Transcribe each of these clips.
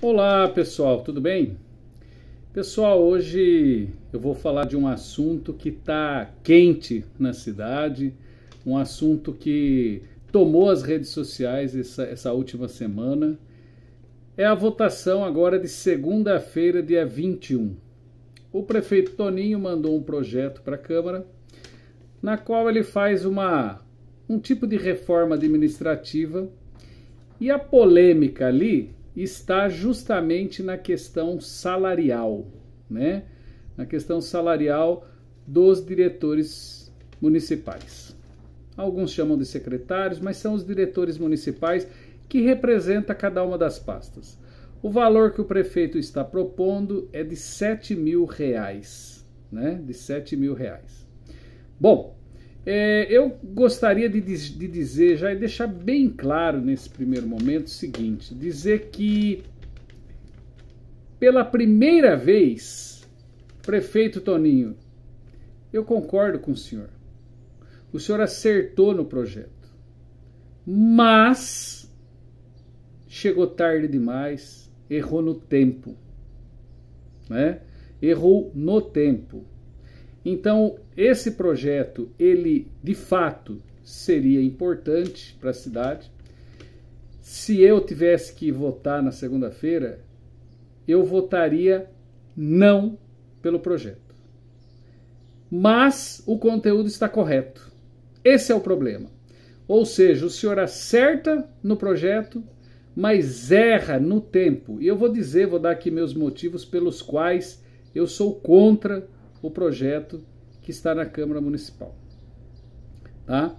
Olá pessoal, tudo bem? Pessoal, hoje eu vou falar de um assunto que está quente na cidade, um assunto que tomou as redes sociais essa última semana. É a votação agora de segunda-feira, dia 21. O prefeito Toninho mandou um projeto para a Câmara, na qual ele faz um tipo de reforma administrativa, e a polêmica ali está justamente na questão salarial, né? Na questão salarial dos diretores municipais. Alguns chamam de secretários, mas são os diretores municipais que representam cada uma das pastas. O valor que o prefeito está propondo é de R$7.000, né? De R$7.000. Bom, eu gostaria de dizer já e deixar bem claro nesse primeiro momento o seguinte, dizer que pela primeira vez, prefeito Toninho, eu concordo com o senhor acertou no projeto, mas chegou tarde demais, errou no tempo, né? Errou no tempo. Então, esse projeto, ele de fato seria importante para a cidade. Se eu tivesse que votar na segunda-feira, eu votaria não pelo projeto. Mas o conteúdo está correto. Esse é o problema. Ou seja, o senhor acerta no projeto, mas erra no tempo. E eu vou dar aqui meus motivos pelos quais eu sou contra o projeto que está na Câmara Municipal, tá?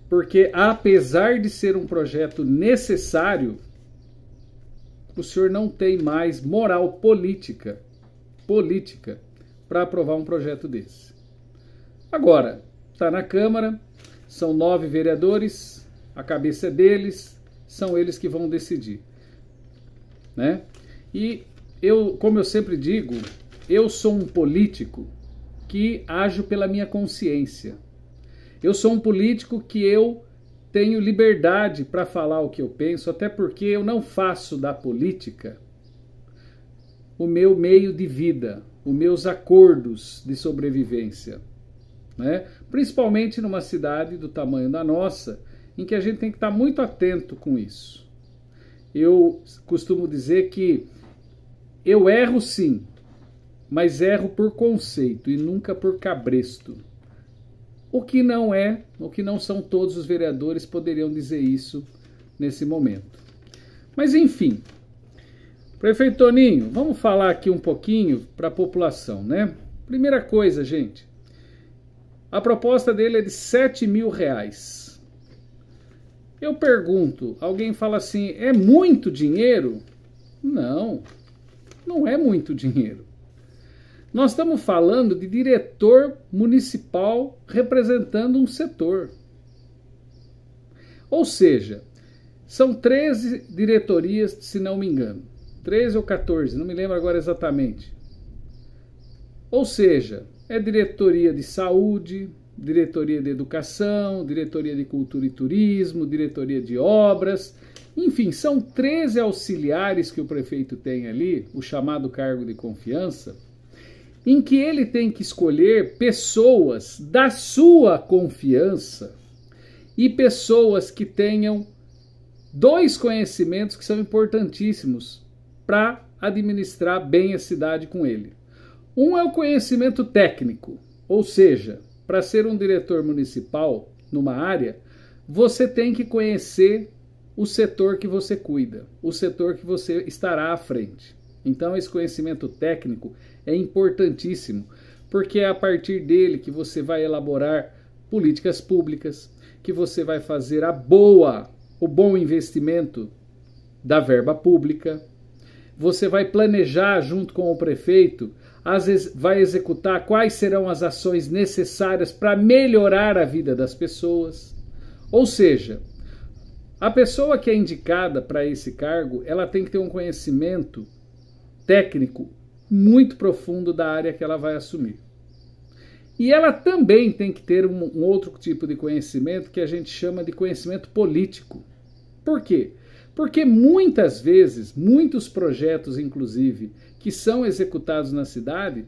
Porque apesar de ser um projeto necessário, o senhor não tem mais moral política para aprovar um projeto desse. Agora, está na Câmara, são 9 vereadores, a cabeça é deles, são eles que vão decidir, né? E como eu sempre digo, eu sou um político que ajo pela minha consciência. Eu sou um político que eu tenho liberdade para falar o que eu penso, até porque eu não faço da política o meu meio de vida, os meus acordos de sobrevivência, né? Principalmente numa cidade do tamanho da nossa, em que a gente tem que estar muito atento com isso. Eu costumo dizer que eu erro sim, mas erro por conceito e nunca por cabresto. O que não são todos os vereadores poderiam dizer isso nesse momento. Mas enfim, prefeito Toninho, vamos falar aqui um pouquinho para a população, né? Primeira coisa, gente, a proposta dele é de R$7.000. Eu pergunto, alguém fala assim, é muito dinheiro? Não, não é muito dinheiro. Nós estamos falando de diretor municipal representando um setor. Ou seja, são 13 diretorias, se não me engano. 13 ou 14, não me lembro agora exatamente. Ou seja, é diretoria de saúde, diretoria de educação, diretoria de cultura e turismo, diretoria de obras. Enfim, são 13 auxiliares que o prefeito tem ali, o chamado cargo de confiança, em que ele tem que escolher pessoas da sua confiança e pessoas que tenham 2 conhecimentos que são importantíssimos para administrar bem a cidade com ele. Um é o conhecimento técnico, ou seja, para ser um diretor municipal numa área, você tem que conhecer o setor que você cuida, o setor que você estará à frente. Então esse conhecimento técnico é importantíssimo, porque é a partir dele que você vai elaborar políticas públicas, que você vai fazer o bom investimento da verba pública, você vai planejar junto com o prefeito, às vezes vai executar quais serão as ações necessárias para melhorar a vida das pessoas. Ou seja, a pessoa que é indicada para esse cargo, ela tem que ter um conhecimento técnico muito profundo da área que ela vai assumir. E ela também tem que ter um outro tipo de conhecimento que a gente chama de conhecimento político. Por quê? Porque muitas vezes, muitos projetos, inclusive, que são executados na cidade,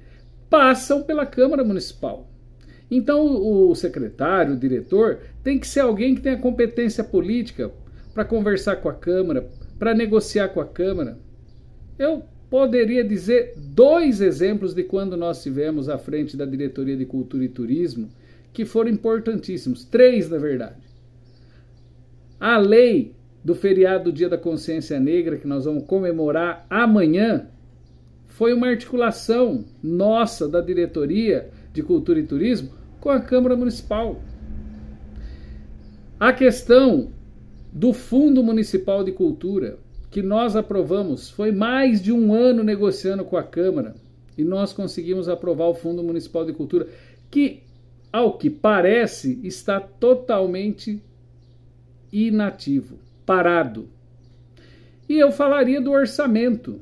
passam pela Câmara Municipal. Então o secretário, o diretor, tem que ser alguém que tenha competência política para conversar com a Câmara, para negociar com a Câmara. Eu poderia dizer 2 exemplos de quando nós tivemos à frente da Diretoria de Cultura e Turismo, que foram importantíssimos, 3 na verdade. A lei do feriado do Dia da Consciência Negra, que nós vamos comemorar amanhã, foi uma articulação nossa da Diretoria de Cultura e Turismo com a Câmara Municipal. A questão do Fundo Municipal de Cultura, que nós aprovamos, foi mais de 1 ano negociando com a Câmara, e nós conseguimos aprovar o Fundo Municipal de Cultura, que, ao que parece, está totalmente inativo, parado. E eu falaria do orçamento,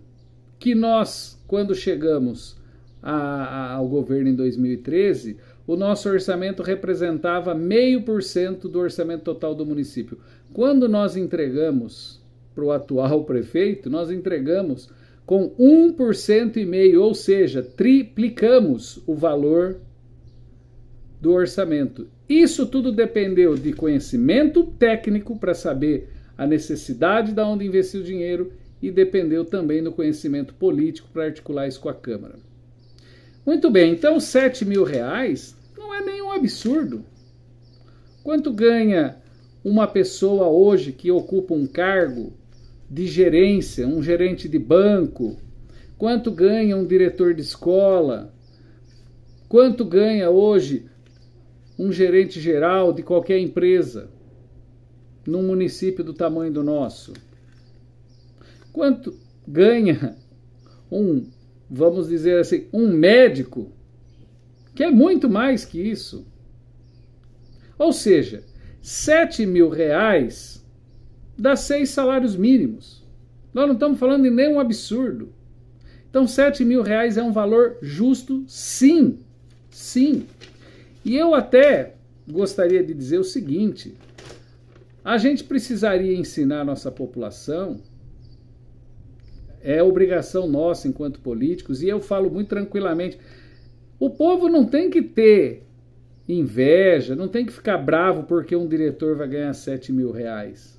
que nós, quando chegamos ao governo em 2013, o nosso orçamento representava 0,5% do orçamento total do município. Quando nós entregamos para o atual prefeito, nós entregamos com 1,5%, ou seja, triplicamos o valor do orçamento. Isso tudo dependeu de conhecimento técnico para saber a necessidade de onde investir o dinheiro e dependeu também do conhecimento político para articular isso com a Câmara. Muito bem, então R$7.000 não é nenhum absurdo. Quanto ganha uma pessoa hoje que ocupa um cargo de gerência, um gerente de banco? Quanto ganha um diretor de escola? Quanto ganha hoje um gerente geral de qualquer empresa num município do tamanho do nosso? Quanto ganha vamos dizer assim, um médico, que é muito mais que isso? Ou seja, R$7.000 dá 6 salários mínimos. Nós não estamos falando de nenhum absurdo. Então R$7.000 é um valor justo, sim, sim. E eu até gostaria de dizer o seguinte: a gente precisaria ensinar a nossa população, é obrigação nossa enquanto políticos, e eu falo muito tranquilamente, o povo não tem que ter inveja, não tem que ficar bravo porque um diretor vai ganhar R$7.000.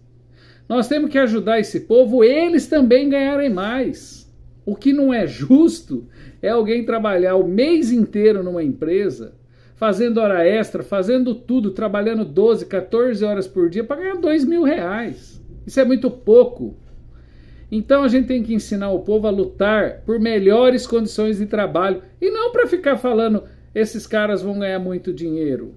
Nós temos que ajudar esse povo, eles também ganharem mais. O que não é justo é alguém trabalhar o mês inteiro numa empresa, fazendo hora extra, fazendo tudo, trabalhando 12, 14 horas por dia para ganhar R$2.000. Isso é muito pouco. Então a gente tem que ensinar o povo a lutar por melhores condições de trabalho e não para ficar falando esses caras vão ganhar muito dinheiro.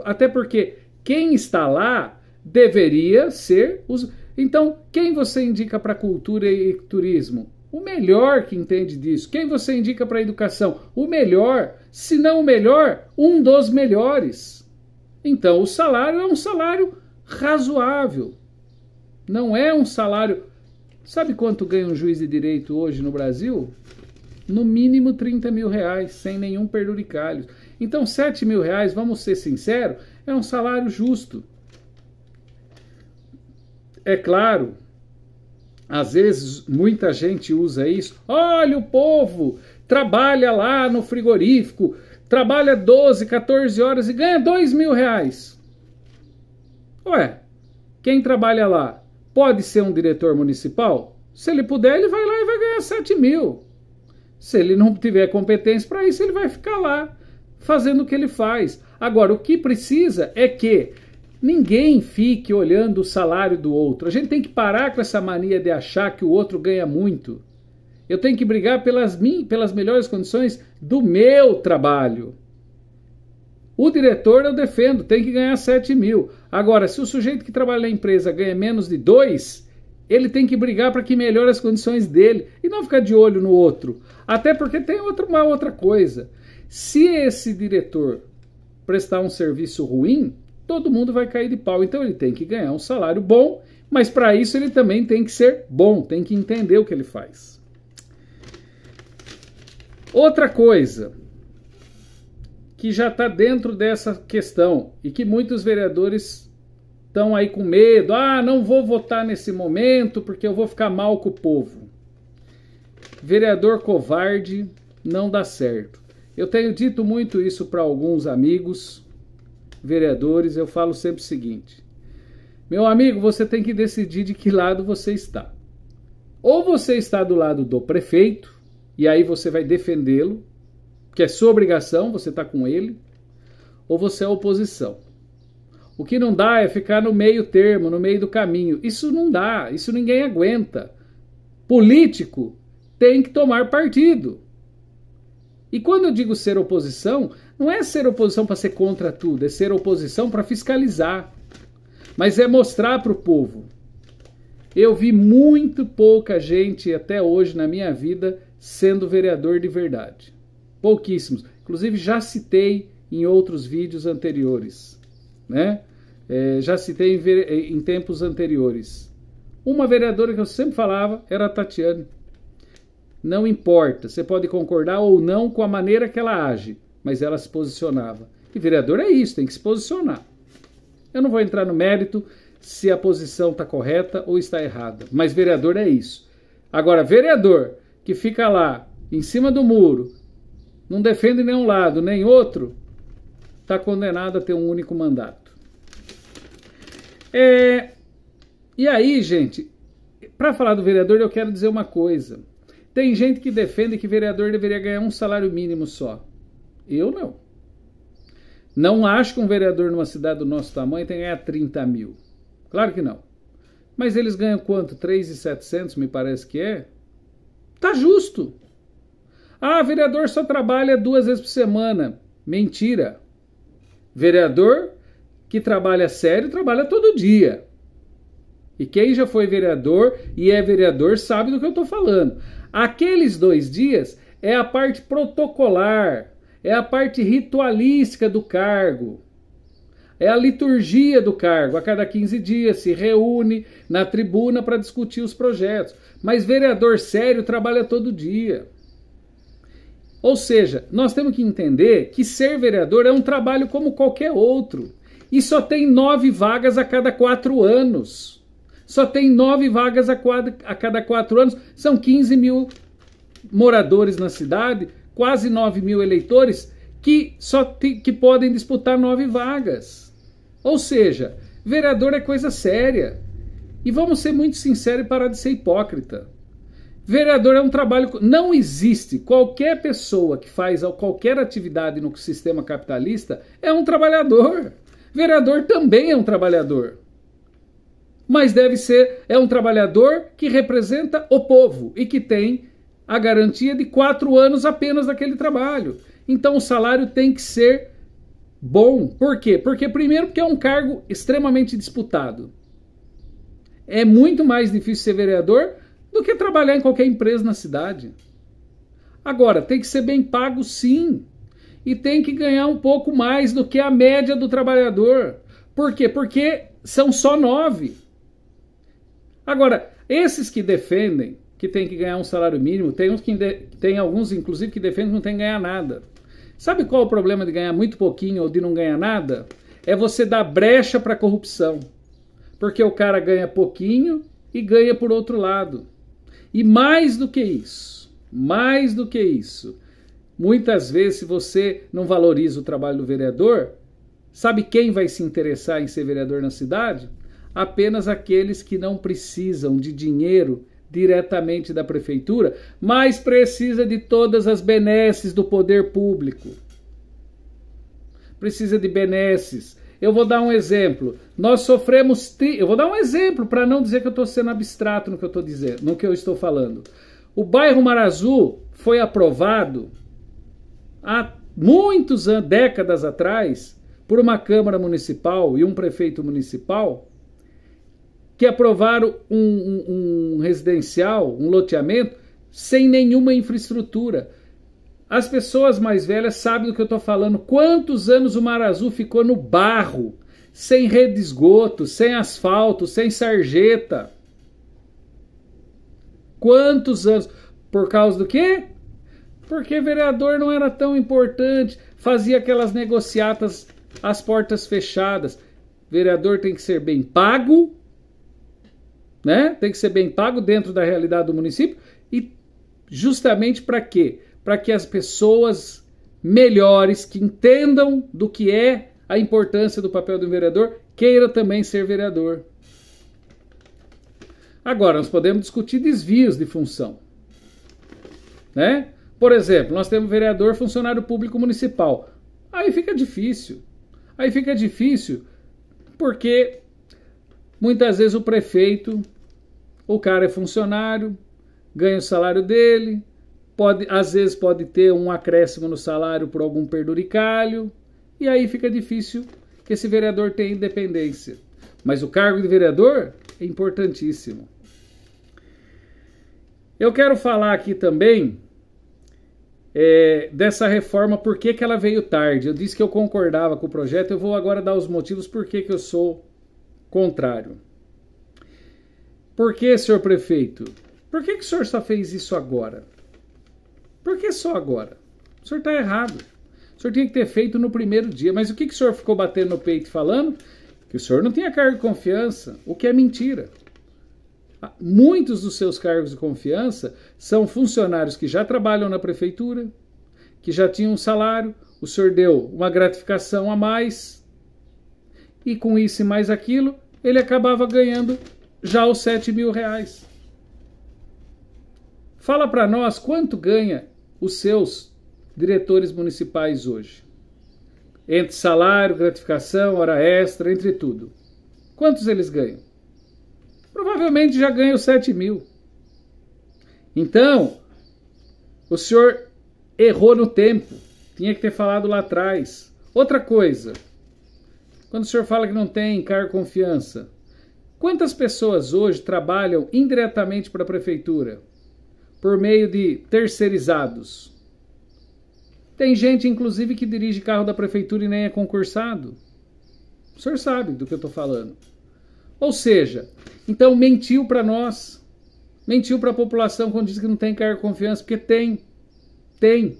Até porque quem está lá deveria ser os... Então, quem você indica para cultura e turismo? O melhor que entende disso. Quem você indica para educação? O melhor, se não o melhor, um dos melhores. Então, o salário é um salário razoável. Não é um salário... Sabe quanto ganha um juiz de direito hoje no Brasil? No mínimo R$30.000, sem nenhum penduricalho. Então R$7.000, vamos ser sinceros, é um salário justo. É claro, às vezes muita gente usa isso. Olha, o povo trabalha lá no frigorífico, trabalha 12, 14 horas e ganha R$2.000. Ué, quem trabalha lá pode ser um diretor municipal? Se ele puder, ele vai lá e vai ganhar R$7.000. Se ele não tiver competência para isso, ele vai ficar lá fazendo o que ele faz. Agora, o que precisa é que ninguém fique olhando o salário do outro. A gente tem que parar com essa mania de achar que o outro ganha muito. Eu tenho que brigar pelas melhores condições do meu trabalho. O diretor eu defendo, tem que ganhar R$7.000. Agora, se o sujeito que trabalha na empresa ganha menos de 2, ele tem que brigar para que melhore as condições dele e não ficar de olho no outro. Até porque tem uma outra coisa. Se esse diretor prestar um serviço ruim, todo mundo vai cair de pau. Então ele tem que ganhar um salário bom, mas para isso ele também tem que ser bom, tem que entender o que ele faz. Outra coisa que já está dentro dessa questão e que muitos vereadores estão aí com medo. Ah, não vou votar nesse momento porque eu vou ficar mal com o povo. Vereador covarde não dá certo. Eu tenho dito muito isso para alguns amigos vereadores. Eu falo sempre o seguinte: meu amigo, você tem que decidir de que lado você está. Ou você está do lado do prefeito, e aí você vai defendê-lo, que é sua obrigação, você está com ele, ou você é oposição. O que não dá é ficar no meio termo, no meio do caminho. Isso não dá, isso ninguém aguenta. Político tem que tomar partido. E quando eu digo ser oposição, não é ser oposição para ser contra tudo, é ser oposição para fiscalizar. Mas é mostrar para o povo. Eu vi muito pouca gente até hoje na minha vida sendo vereador de verdade. Pouquíssimos. Inclusive já citei em outros vídeos anteriores, né? Já citei em tempos anteriores. Uma vereadora que eu sempre falava era a Tatiane. Não importa, você pode concordar ou não com a maneira que ela age, mas ela se posicionava. E vereador é isso, tem que se posicionar. Eu não vou entrar no mérito se a posição está correta ou está errada, mas vereador é isso. Agora, vereador que fica lá, em cima do muro, não defende nenhum lado, nem outro, está condenado a ter um único mandato. E aí, gente, para falar do vereador, eu quero dizer uma coisa. Tem gente que defende que vereador deveria ganhar um salário mínimo só. Eu não. Não acho que um vereador numa cidade do nosso tamanho tenha que ganhar 30 mil. Claro que não. Mas eles ganham quanto? 3.700, me parece que é? Tá justo. Ah, vereador só trabalha 2 vezes por semana. Mentira. Vereador que trabalha sério, trabalha todo dia. E quem já foi vereador e é vereador sabe do que eu estou falando. Aqueles 2 dias é a parte protocolar, é a parte ritualística do cargo. É a liturgia do cargo. A cada 15 dias se reúne na tribuna para discutir os projetos. Mas vereador sério trabalha todo dia. Ou seja, nós temos que entender que ser vereador é um trabalho como qualquer outro. E só tem 9 vagas a cada 4 anos. Só tem 9 vagas a cada 4 anos. São 15 mil moradores na cidade, quase 9 mil eleitores, que podem disputar 9 vagas. Ou seja, vereador é coisa séria. E vamos ser muito sinceros e parar de ser hipócrita. Vereador é um trabalho... Não existe qualquer pessoa que faz qualquer atividade no sistema capitalista é um trabalhador. Vereador também é um trabalhador. Mas é um trabalhador que representa o povo e que tem a garantia de 4 anos apenas daquele trabalho. Então o salário tem que ser bom. Por quê? Porque é um cargo extremamente disputado. É muito mais difícil ser vereador do que trabalhar em qualquer empresa na cidade. Agora, tem que ser bem pago sim. E tem que ganhar um pouco mais do que a média do trabalhador. Por quê? Porque são só 9. Agora, esses que defendem que tem que ganhar um salário mínimo, tem alguns, inclusive, que defendem que não tem que ganhar nada. Sabe qual é o problema de ganhar muito pouquinho ou de não ganhar nada? É você dar brecha para a corrupção. Porque o cara ganha pouquinho e ganha por outro lado. E mais do que isso, muitas vezes, se você não valoriza o trabalho do vereador, sabe quem vai se interessar em ser vereador na cidade? Apenas aqueles que não precisam de dinheiro diretamente da prefeitura, mas precisa de todas as benesses do poder público. Precisa de benesses. Eu vou dar um exemplo. Nós sofremos... Eu vou dar um exemplo para não dizer que eu estou sendo abstrato no que eu estou dizendo, no que eu estou falando. O bairro Marazu foi aprovado há muitos anos, décadas atrás, por uma Câmara Municipal e um prefeito municipal, que aprovaram um residencial, um loteamento, sem nenhuma infraestrutura. As pessoas mais velhas sabem do que eu estou falando. Quantos anos o Marazu ficou no barro, sem rede de esgoto, sem asfalto, sem sarjeta? Quantos anos? Por causa do quê? Porque vereador não era tão importante, fazia aquelas negociatas às portas fechadas. vereador tem que ser bem pago, né? Tem que ser bem pago dentro da realidade do município. E justamente para quê? Para que as pessoas melhores, que entendam do que é a importância do papel do vereador, queiram também ser vereador. Agora, nós podemos discutir desvios de função, né? Por exemplo, nós temos vereador funcionário público municipal. Aí fica difícil. Aí fica difícil porque muitas vezes o prefeito, o cara é funcionário, ganha o salário dele, às vezes pode ter um acréscimo no salário por algum penduricalho, e aí fica difícil que esse vereador tenha independência. Mas o cargo de vereador é importantíssimo. Eu quero falar aqui também dessa reforma, por que ela veio tarde. Eu disse que eu concordava com o projeto, eu vou agora dar os motivos por que eu sou contrário. Por que, senhor prefeito? Por que o senhor só fez isso agora? Por que só agora? O senhor está errado. O senhor tinha que ter feito no primeiro dia. Mas o que o senhor ficou batendo no peito falando? Que o senhor não tinha cargo de confiança, o que é mentira. Muitos dos seus cargos de confiança são funcionários que já trabalham na prefeitura, que já tinham um salário, o senhor deu uma gratificação a mais, e com isso e mais aquilo, ele acabava ganhando já os 7 mil reais. Fala para nós quanto ganha os seus diretores municipais hoje. Entre salário, gratificação, hora extra, entre tudo. Quantos eles ganham? Provavelmente já ganha os 7 mil. Então, o senhor errou no tempo. Tinha que ter falado lá atrás. Outra coisa, quando o senhor fala que não tem cargo de confiança, quantas pessoas hoje trabalham indiretamente para a prefeitura? Por meio de terceirizados. Tem gente, inclusive, que dirige carro da prefeitura e nem é concursado. O senhor sabe do que eu estou falando. Ou seja, então mentiu para nós. Mentiu para a população quando disse que não tem cargo de confiança, porque tem. Tem.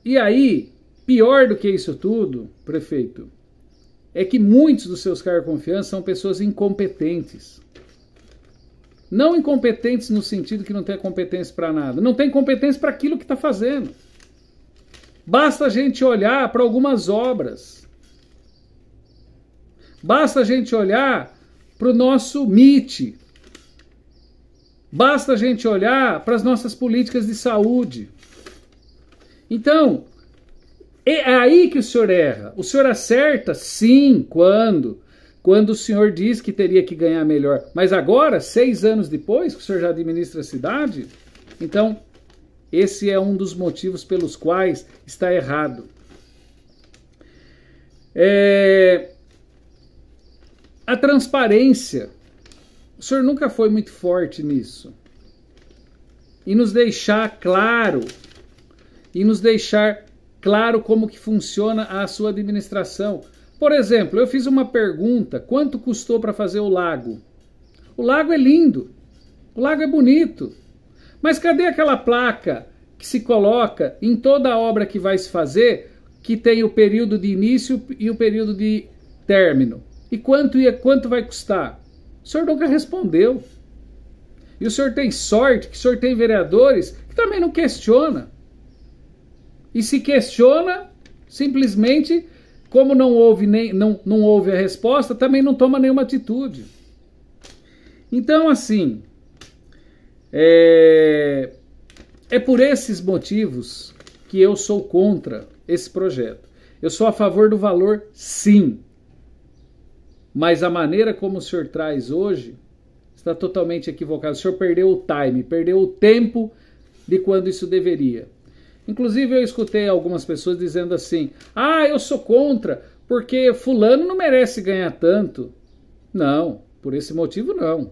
E aí, pior do que isso tudo, prefeito, é que muitos dos seus cargos de confiança são pessoas incompetentes. Não incompetentes no sentido que não tem competência para nada. Não tem competência para aquilo que está fazendo. Basta a gente olhar para algumas obras. Basta a gente olhar para o nosso MIT. Basta a gente olhar para as nossas políticas de saúde. Então, é aí que o senhor erra. O senhor acerta, sim, quando o senhor diz que teria que ganhar melhor. Mas agora, 6 anos depois, que o senhor já administra a cidade, então, esse é um dos motivos pelos quais está errado. A transparência. O senhor nunca foi muito forte nisso. E nos deixar claro como que funciona a sua administração. Por exemplo, eu fiz uma pergunta, quanto custou para fazer o lago? O lago é lindo, o lago é bonito, mas cadê aquela placa que se coloca em toda a obra que vai se fazer, que tem o período de início e o período de término? E quanto vai custar? O senhor nunca respondeu. E o senhor tem sorte que o senhor tem vereadores que também não questiona. E se questiona, simplesmente, como não houve a resposta, também não toma nenhuma atitude. Então, assim, é por esses motivos que eu sou contra esse projeto. Eu sou a favor do valor, sim. Mas a maneira como o senhor traz hoje está totalmente equivocada. O senhor perdeu o time, perdeu o tempo de quando isso deveria. Inclusive eu escutei algumas pessoas dizendo assim, eu sou contra, porque fulano não merece ganhar tanto. Não, por esse motivo não.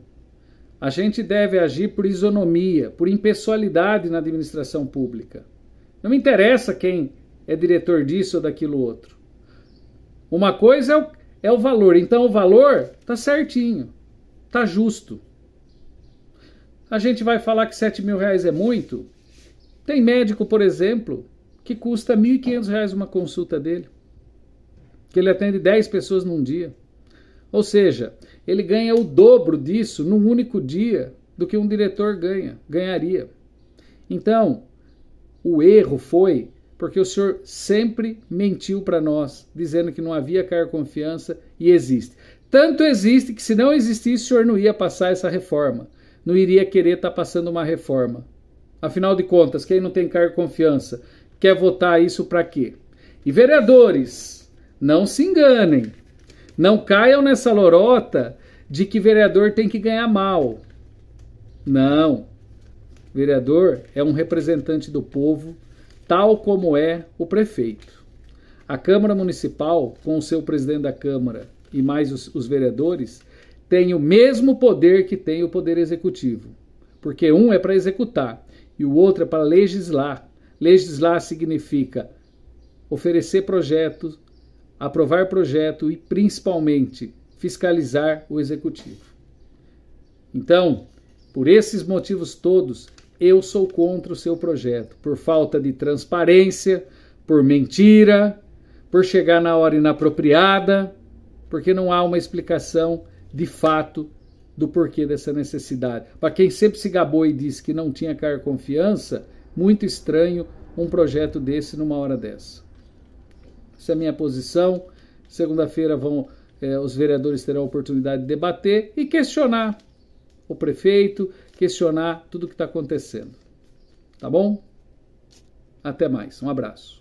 A gente deve agir por isonomia, por impessoalidade na administração pública. Não me interessa quem é diretor disso ou daquilo outro. Uma coisa é o valor, então o valor está certinho, está justo. A gente vai falar que 7 mil reais é muito? Tem médico, por exemplo, que custa R$ 1.500 uma consulta dele. que ele atende 10 pessoas num dia. Ou seja, ele ganha o dobro disso num único dia do que um diretor ganharia. Então, o erro foi porque o senhor sempre mentiu para nós, dizendo que não havia cargo confiança, e existe. Tanto existe que se não existisse, o senhor não ia passar essa reforma. Não iria querer estar passando uma reforma. Afinal de contas, quem não tem cargo confiança quer votar isso para quê? E vereadores, não se enganem. Não caiam nessa lorota de que vereador tem que ganhar mal. Não. Vereador é um representante do povo, tal como é o prefeito. A Câmara Municipal, com o seu presidente da Câmara e mais os vereadores, tem o mesmo poder que tem o Poder Executivo. Porque um é para executar e o outro é para legislar. Legislar significa oferecer projetos, aprovar projeto e, principalmente, fiscalizar o Executivo. Então, por esses motivos todos, eu sou contra o seu projeto, por falta de transparência, por mentira, por chegar na hora inapropriada, porque não há uma explicação de fato do porquê dessa necessidade. Para quem sempre se gabou e disse que não tinha cargo confiança, muito estranho um projeto desse numa hora dessa. Essa é a minha posição. Segunda-feira os vereadores terão a oportunidade de debater e questionar o prefeito, questionar tudo o que está acontecendo. Tá bom? Até mais. Um abraço.